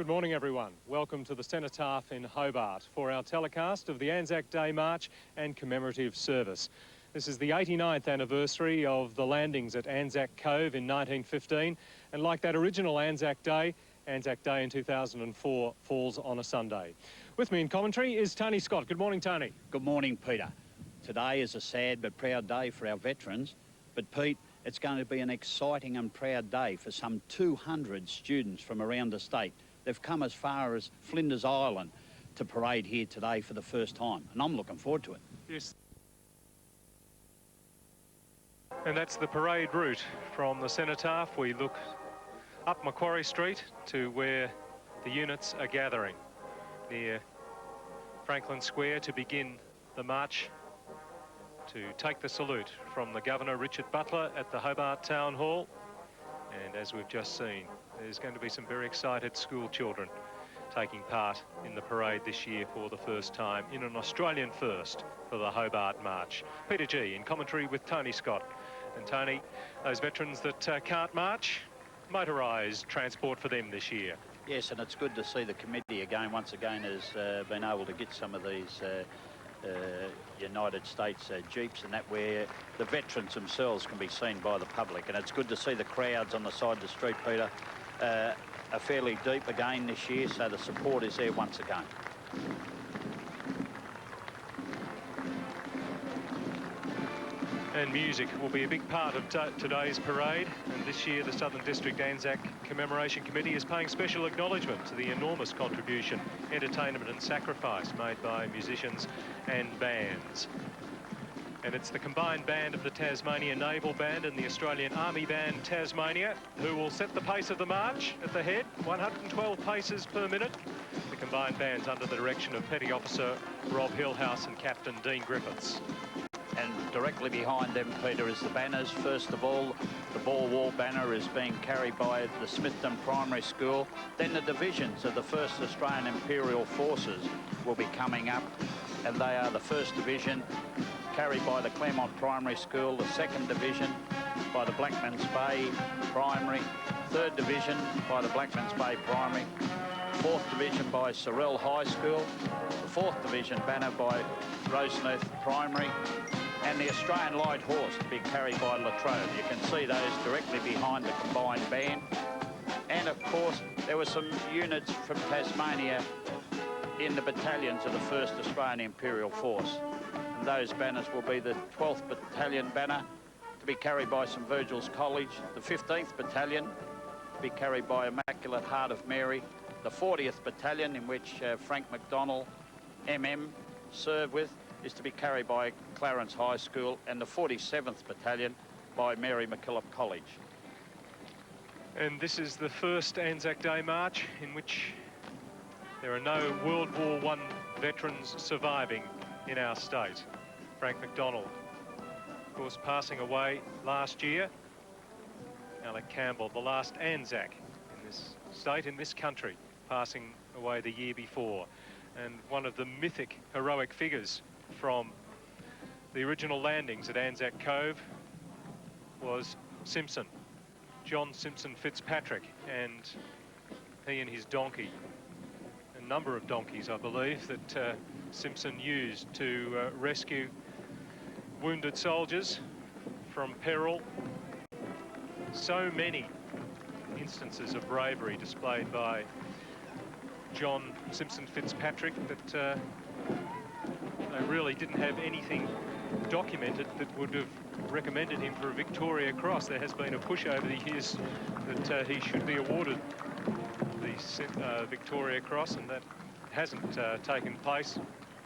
Good morning, everyone. Welcome to the Cenotaph in Hobart for our telecast of the Anzac Day March and commemorative service. This is the 89th anniversary of the landings at Anzac Cove in 1915, and like that original Anzac Day in 2004 falls on a Sunday. With me in commentary is Tony Scott. Good morning, Tony. Good morning, Peter. Today is a sad but proud day for our veterans, but Pete, it's going to be an exciting and proud day for some 200 students from around the state. They've come as far as Flinders Island to parade here today for the first time, and I'm looking forward to it. Yes. And that's the parade route from the Cenotaph. We look up Macquarie Street to where the units are gathering near Franklin Square to begin the march to take the salute from the Governor, Richard Butler, at the Hobart Town Hall. And as we've just seen, there's going to be some very excited school children taking part in the parade this year for the first time in an Australian first for the Hobart March. Peter G in commentary with Tony Scott. And Tony, those veterans that can't march, motorised transport for them this year. Yes, and it's good to see the committee once again has been able to get some of these United States Jeeps and that, where the veterans themselves can be seen by the public. And it's good to see the crowds on the side of the street, Peter, are fairly deep again this year, so the support is there once again. And music will be a big part of today's parade, and this year the Southern District Anzac Commemoration Committee is paying special acknowledgement to the enormous contribution, entertainment and sacrifice made by musicians and bands. And it's the combined band of the Tasmanian Naval Band and the Australian Army Band Tasmania who will set the pace of the march at the head, 112 paces per minute. The combined band's under the direction of Petty Officer Rob Hillhouse and Captain Dean Griffiths. And directly behind them, Peter, is the banners. First of all, the Boer War banner is being carried by the Smithton Primary School. Then the divisions of the 1st Australian Imperial Forces will be coming up, and they are the 1st Division, carried by the Claremont Primary School, the 2nd Division by the Blackmans Bay Primary, 3rd Division by the Blackmans Bay Primary, 4th Division by Sorrel High School, the 4th Division banner by Roseneath Primary, and the Australian Light Horse to be carried by Latrobe. You can see those directly behind the combined band. And of course, there were some units from Tasmania in the battalions of the 1st Australian Imperial Force. And those banners will be the 12th Battalion banner to be carried by St Virgil's College, the 15th Battalion to be carried by Immaculate Heart of Mary, the 40th Battalion, in which Frank McDonnell, MM, served with, is to be carried by Clarence High School, and the 47th Battalion by Mary MacKillop College. And this is the first Anzac Day March in which there are no World War I veterans surviving in our state. Frank McDonnell, of course, passing away last year. Alec Campbell, the last Anzac in this state, in this country, passing away the year before. And one of the mythic, heroic figures from the original landings at Anzac Cove was Simpson, John Simpson Fitzpatrick, and he and his donkey, a number of donkeys, I believe, that Simpson used to rescue wounded soldiers from peril. So many instances of bravery displayed by John Simpson Fitzpatrick that they really didn't have anything documented that would have recommended him for a Victoria Cross. There has been a push over the years that he should be awarded the Victoria Cross, and that hasn't taken place.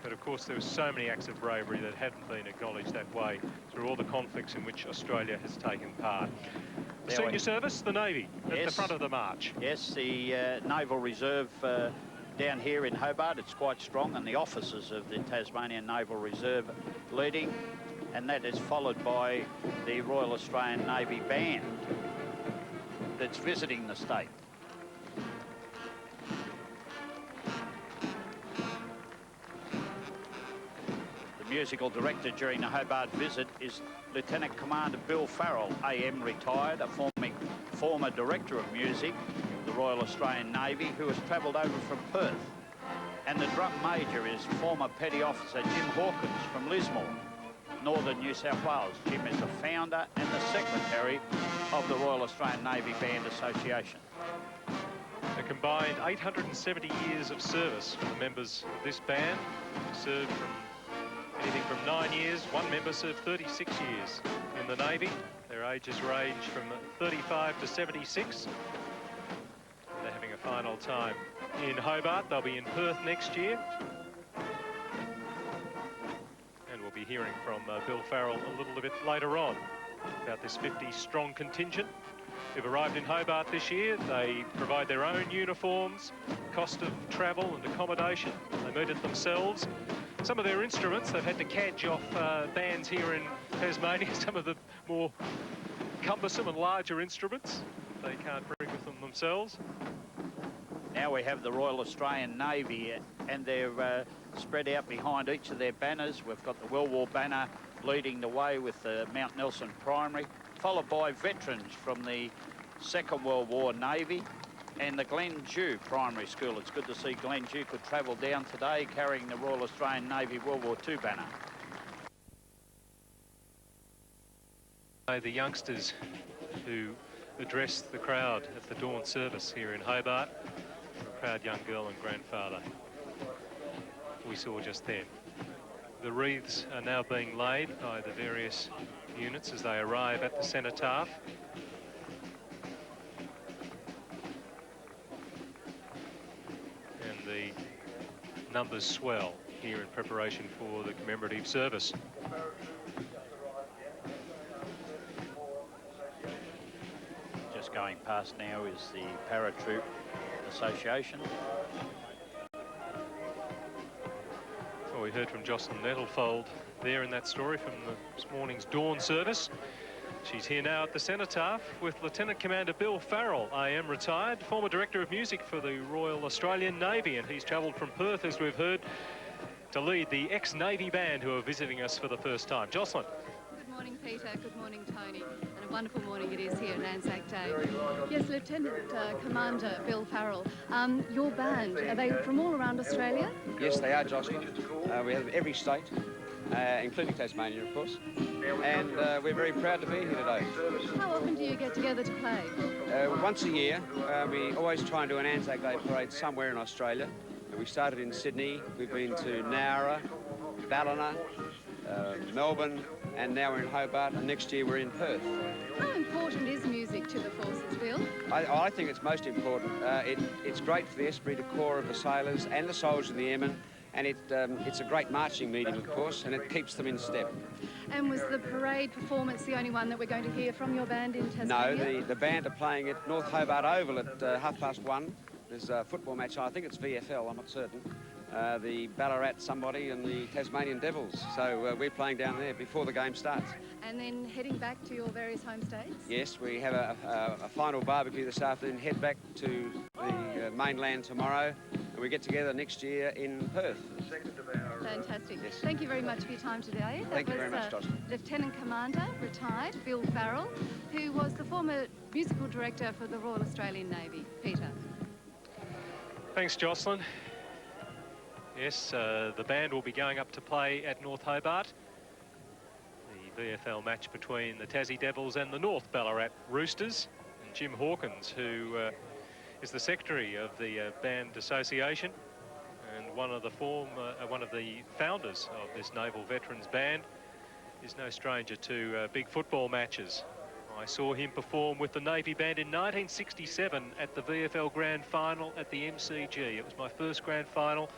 But of course there were so many acts of bravery that hadn't been acknowledged that way through all the conflicts in which Australia has taken part. The senior service, the Navy, at the front of the march. Yes, the Naval Reserve down here in Hobart, it's quite strong, and the officers of the Tasmanian Naval Reserve leading, and that is followed by the Royal Australian Navy Band that's visiting the state. The musical director during the Hobart visit is Lieutenant Commander Bill Farrell, AM retired, a former director of music, the the Royal Australian Navy, who has travelled over from Perth. And the drum major is former Petty Officer Jim Hawkins from Lismore, Northern New South Wales. Jim is the founder and the secretary of the Royal Australian Navy Band Association. A combined 870 years of service for the members of this band. Served from anything from 9 years. One member served 36 years in the Navy. Their ages range from 35 to 76. They're having a final time in Hobart. They'll be in Perth next year. And we'll be hearing from Bill Farrell a little bit later on about this 50-strong contingent. They've arrived in Hobart this year. They provide their own uniforms, cost of travel and accommodation. They meet it themselves. Some of their instruments, they've had to cadge off bands here in Tasmania, some of the more cumbersome and larger instruments they can't bring with them themselves. Now we have the Royal Australian Navy, and they're spread out behind each of their banners. We've got the World War banner leading the way with the Mount Nelson Primary, followed by veterans from the Second World War Navy and the Glen Dew Primary School. It's good to see Glen Dew could travel down today carrying the Royal Australian Navy World War II banner. The youngsters who addressed the crowd at the dawn service here in Hobart, a proud young girl and grandfather we saw just then. The wreaths are now being laid by the various units as they arrive at the cenotaph. And the numbers swell here in preparation for the commemorative service. Just going past now is the Paratroop Association. Well, we heard from Jocelyn Nettlefold there in that story from this morning's dawn service. She's here now at the cenotaph with Lieutenant Commander Bill Farrell, AM retired, former Director of Music for the Royal Australian Navy, and he's travelled from Perth, as we've heard, to lead the ex-Navy band who are visiting us for the first time. Jocelyn. Good morning, Peter. Good morning, Tony. And a wonderful morning it is here on Anzac Day. Yes, Lieutenant Commander Bill Farrell, your band, are they from all around Australia? Yes, they are, Jocelyn. We have every state, including Tasmania, of course. And we're very proud to be here today. How often do you get together to play? Once a year. We always try and do an Anzac Day parade somewhere in Australia. We started in Sydney. We've been to Nowra, Ballina, Melbourne, and now we're in Hobart, and next year we're in Perth. How important is music to the forces, Bill? I think it's most important. It's great for the esprit de corps of the sailors and the soldiers and the airmen, and it's a great marching medium, of course, and it keeps them in step. And was the parade performance the only one that we're going to hear from your band in Tasmania? No, the band are playing at North Hobart Oval at 1:30. There's a football match, I think it's VFL, I'm not certain. The Ballarat somebody and the Tasmanian Devils. So we're playing down there before the game starts. And then heading back to your various home states? Yes, we have a final barbecue this afternoon, head back to the mainland tomorrow, and we get together next year in Perth. Fantastic. Yes. Thank you very much for your time today. Thank you very much, Jocelyn. Lieutenant Commander, retired, Bill Farrell, who was the former musical director for the Royal Australian Navy. Peter. Thanks, Jocelyn. Yes, the band will be going up to play at North Hobart. The VFL match between the Tassie Devils and the North Ballarat Roosters. And Jim Hawkins, who is the secretary of the band association and one of the founders of this Naval Veterans Band, is no stranger to big football matches. I saw him perform with the Navy Band in 1967 at the VFL Grand Final at the MCG. It was my first Grand Final.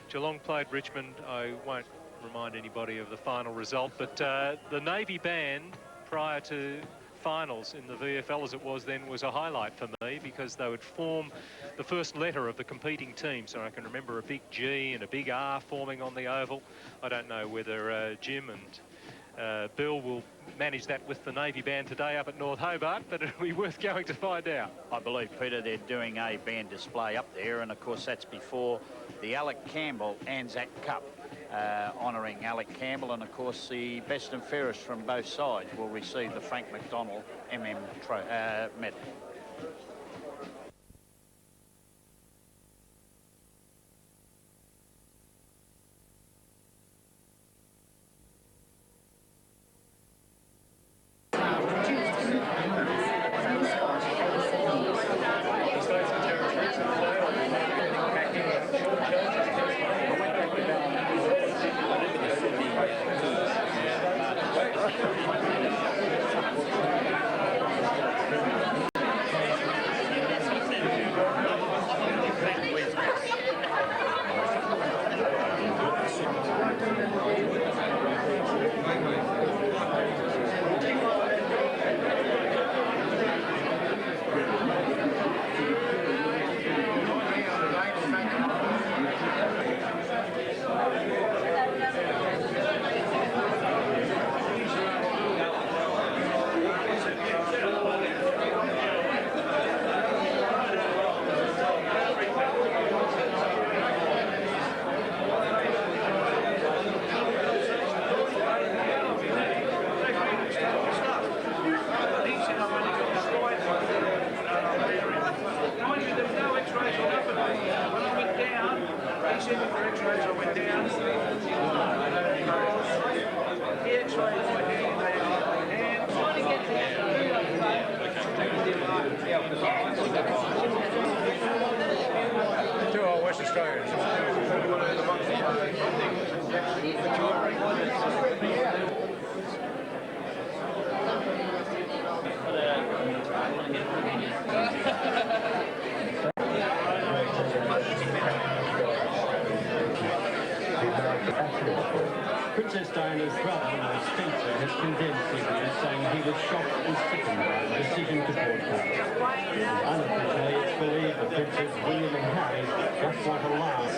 Geelong played Richmond. I won't remind anybody of the final result, but the Navy Band, prior to finals in the VFL as it was then, was a highlight for me because they would form the first letter of the competing team. So I can remember a big G and a big R forming on the oval. I don't know whether Jim and Bill will manage that with the Navy Band today up at North Hobart, but it'll be worth going to find out. I believe, Peter, they're doing a band display up there, and of course that's before the Alec Campbell Anzac Cup, honouring Alec Campbell, and of course the best and fairest from both sides will receive the Frank McDonald MM medal. Two are West Australians. Princess Diana's brother, Lord Spencer, has condemned Sydney, saying he was shocked and sickened by the decision to boycott. Unofficially, it's believed that Princes William and Harry just want to laugh.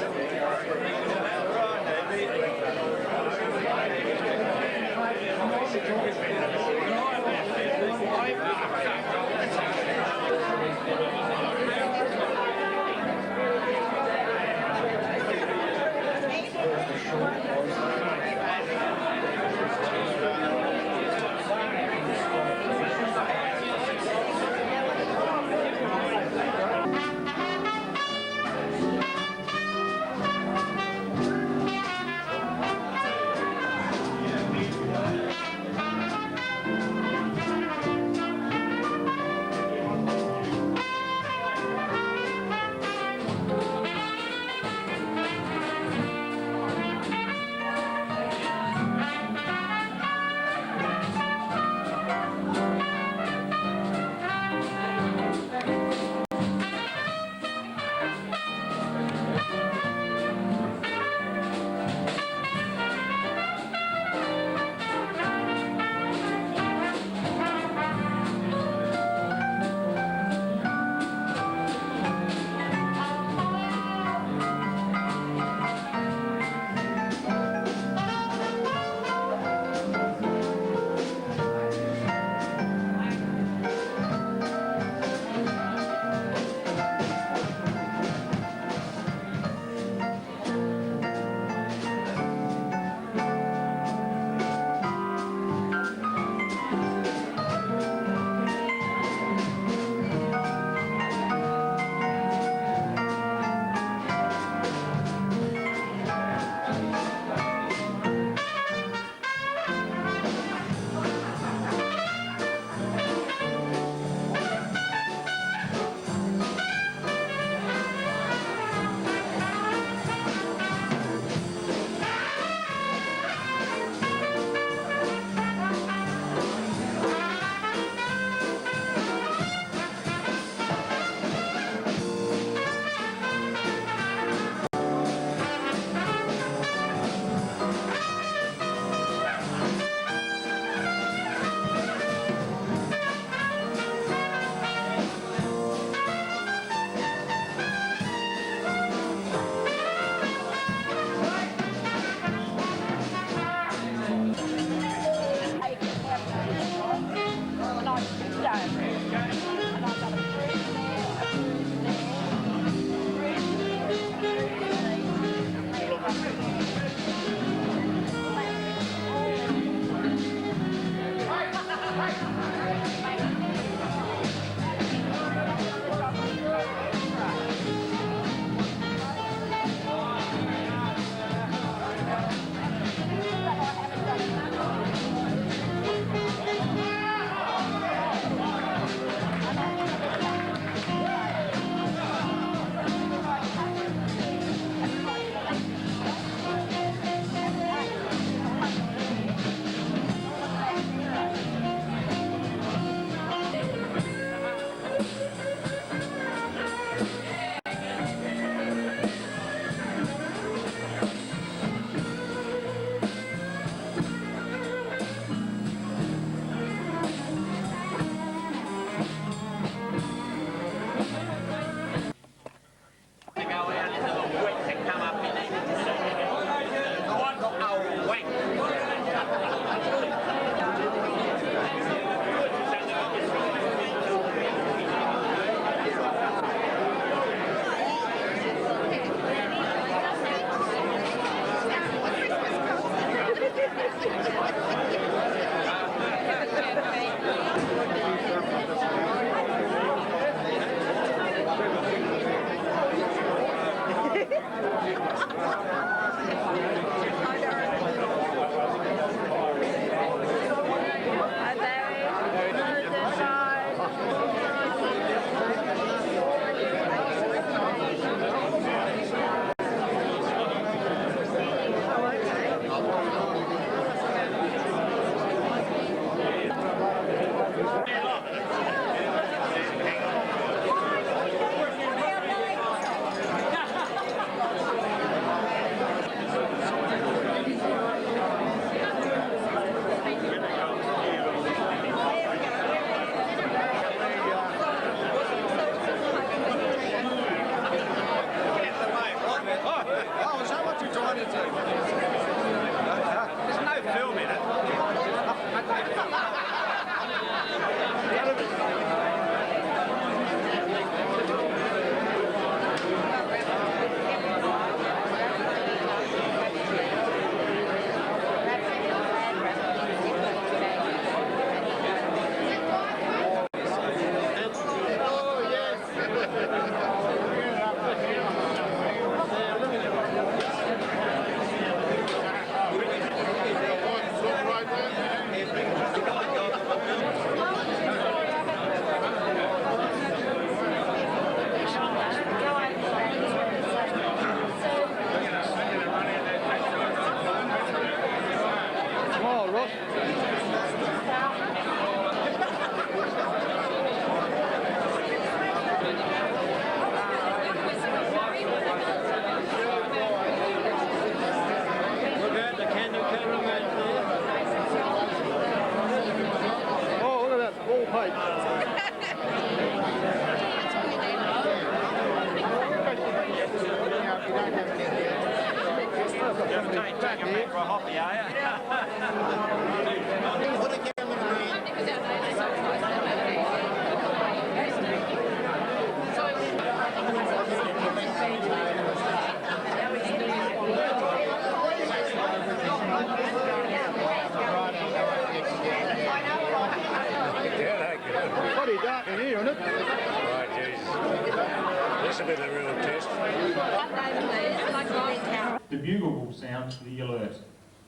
Bloody dark in here, isn't it? Right, Jesus. This will be the real test. The bugle will sound the alert.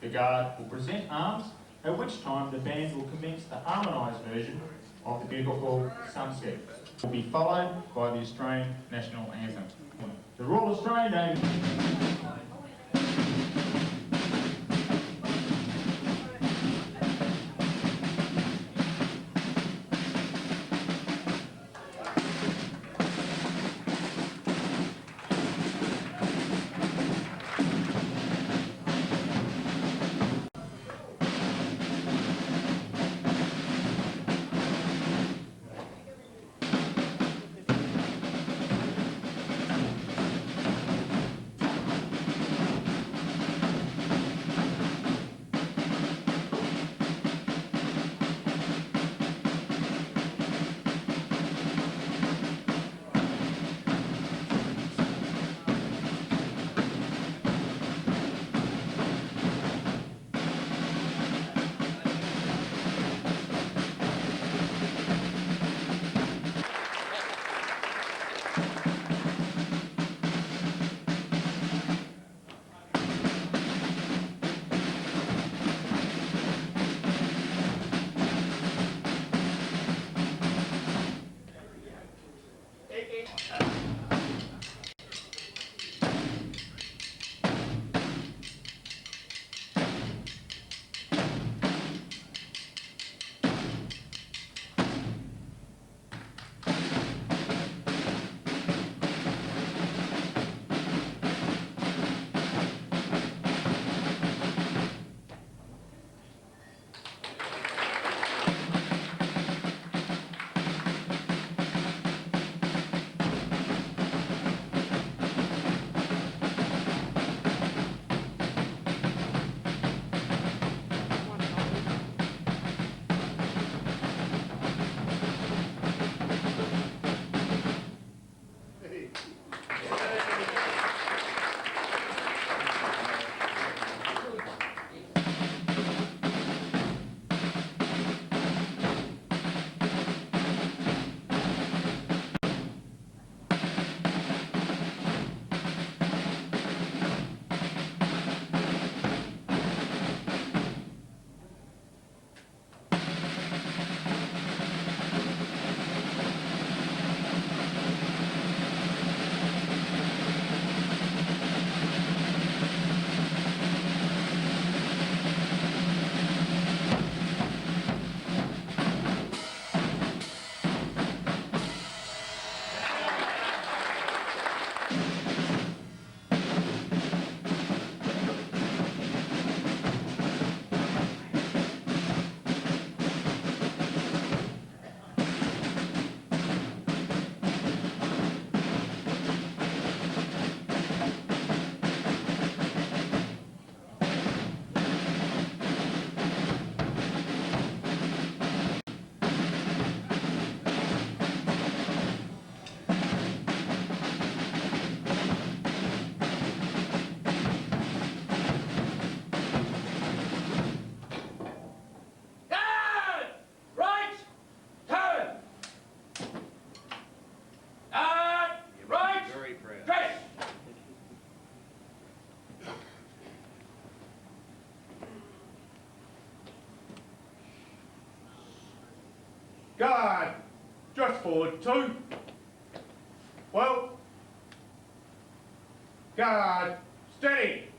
The guard will present arms, at which time the band will commence the harmonised version of the bugle call Sunset. It will be followed by the Australian National Anthem. The Royal Australian Navy. Guard, just forward 2. Well, guard, steady.